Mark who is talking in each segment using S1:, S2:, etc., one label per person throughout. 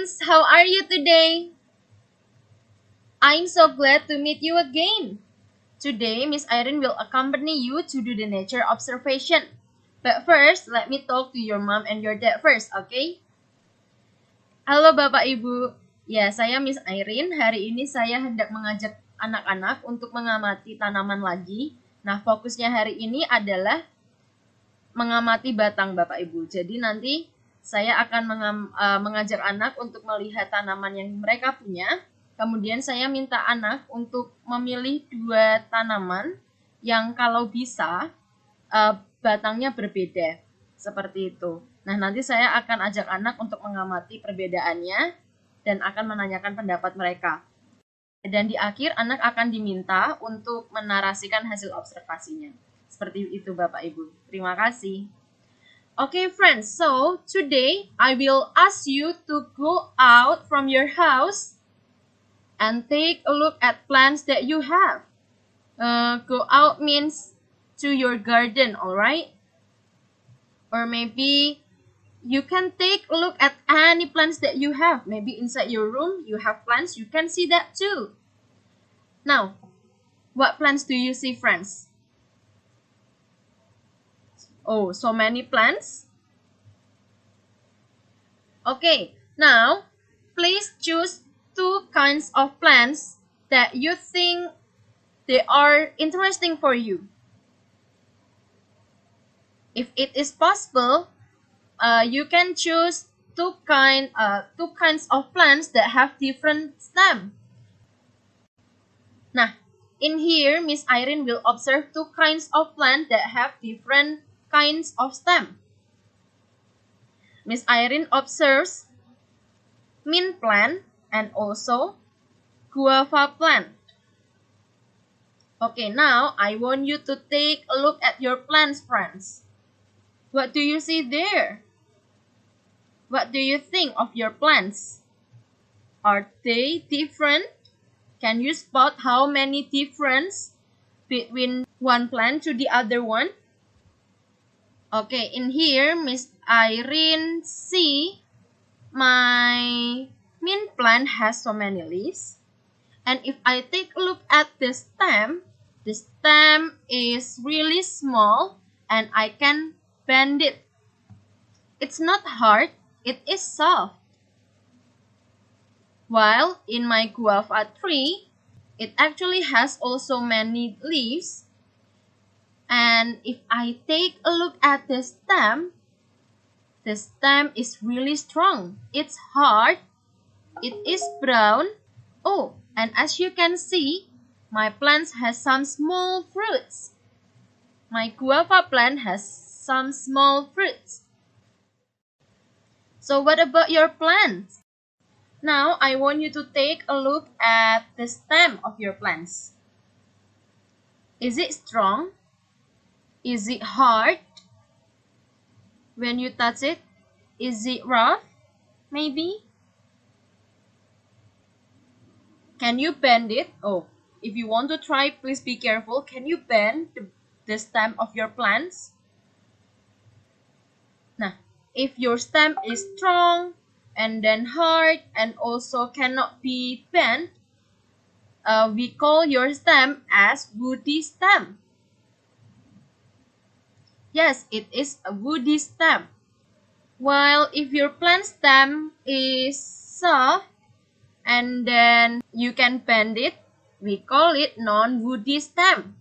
S1: friends, how are you today? I'm so glad to meet you again. Today, Miss Irene will accompany you to do the nature observation. But first, let me talk to your mom and your dad first, okay? Halo Bapak Ibu. Ya, saya Miss Irene. Hari ini saya hendak mengajak anak-anak untuk mengamati tanaman lagi. Nah, fokusnya hari ini adalah mengamati batang Bapak Ibu. Jadi nanti saya akan mengajak anak untuk melihat tanaman yang mereka punya. Kemudian saya minta anak untuk memilih 2 tanaman yang kalau bisa batangnya berbeda. Seperti itu. Nah, nanti saya akan ajak anak untuk mengamati perbedaannya dan akan menanyakan pendapat mereka. Dan di akhir anak akan diminta untuk menarasikan hasil observasinya. Seperti itu Bapak Ibu. Terima kasih. Okay friends, so today I will ask you to go out from your house and take a look at plants that you have. Go out means to your garden, alright? Or maybe you can take a look at any plants that you have. Maybe inside your room you have plants, you can see that too. Now, what plants do you see, friends? Oh, so many plants. Okay, now please choose 2 kinds of plants that you think they are interesting for you. If it is possible, you can choose 2 kinds of plants that have different stem. Nah, in here, Miss Irene will observe 2 kinds of plants that have different kinds of stem. Miss Irene observes mint plant and also guava plant. Okay, now I want you to take a look at your plants, friends. What do you see there? What do you think of your plants? Are they different? Can you spot how many difference between one plant to the other one? Okay, in here, Miss Irene see my mint plant has so many leaves. And if I take a look at the stem is really small and I can bend it. It's not hard, it is soft. While in my guava tree, it actually has also many leaves. And if I take a look at the stem is really strong. It's hard, it is brown. Oh, and as you can see, my plant has some small fruits. My guava plant has some small fruits. So what about your plants? Now I want you to take a look at the stem of your plants. Is it strong? Is it hard? When you touch it, is it rough? Maybe? Can you bend it? Oh, if you want to try, please be careful. Can you bend the stem of your plants? Nah, if your stem is strong and then hard and also cannot be bent, we call your stem as woody stem. Yes, it is a woody stem. While if your plant stem is soft and then you can bend it, we call it non-woody stem.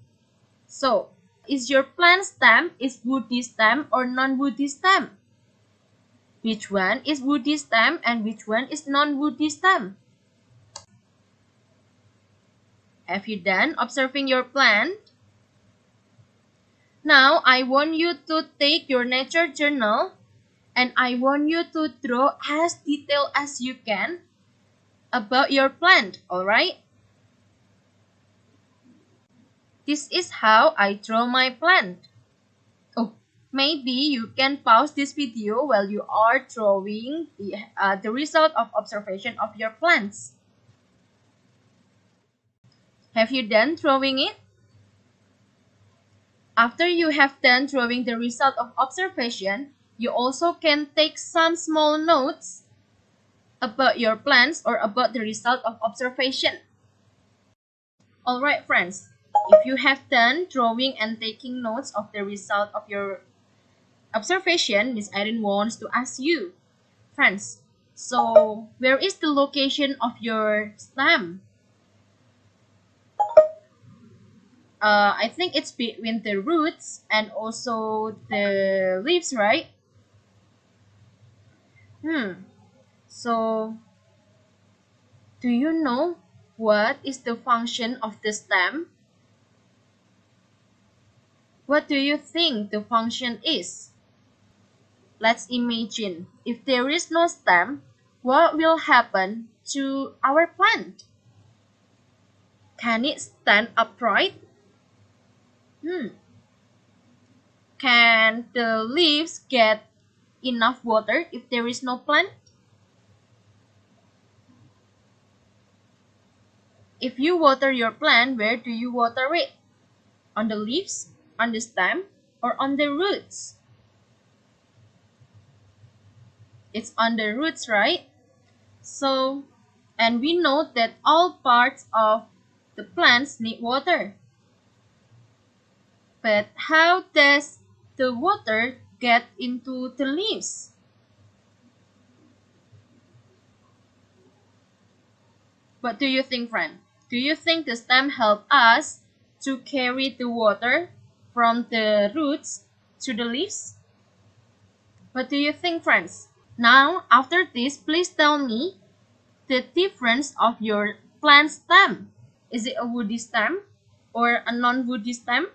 S1: So, is your plant stem is woody stem or non-woody stem? Which one is woody stem and which one is non-woody stem? Have you done observing your plant? Now, I want you to take your nature journal and I want you to draw as detailed as you can about your plant, alright? This is how I draw my plant. Oh, maybe you can pause this video while you are drawing the result of observation of your plants. Have you done drawing it? After you have done drawing the result of observation, you also can take some small notes about your plants or about the result of observation. Alright friends, if you have done drawing and taking notes of the result of your observation, Miss Irene wants to ask you, friends, so where is the location of your stem? I think it's between the roots and also the leaves, right? So do you know what is the function of the stem? What do you think the function is? Let's imagine if there is no stem, what will happen to our plant? Can it stand upright? Can the leaves get enough water if there is no plant? If you water your plant, where do you water it? On the leaves, on the stem, or on the roots? It's on the roots, right? So, and we know that all parts of the plants need water. But how does the water get into the leaves? What do you think, friend? Do you think the stem help us to carry the water from the roots to the leaves? What do you think, friends? Now, after this, please tell me the difference of your plant stem. Is it a woody stem or a non-woody stem?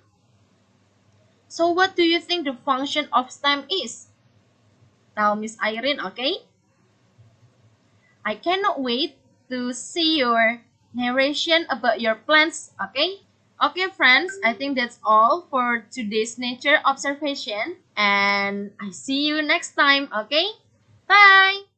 S1: So what do you think the function of stem is? Tell Miss Irene, okay? I cannot wait to see your narration about your plants, okay? Okay, friends, I think that's all for today's nature observation, and I see you next time, okay? Bye!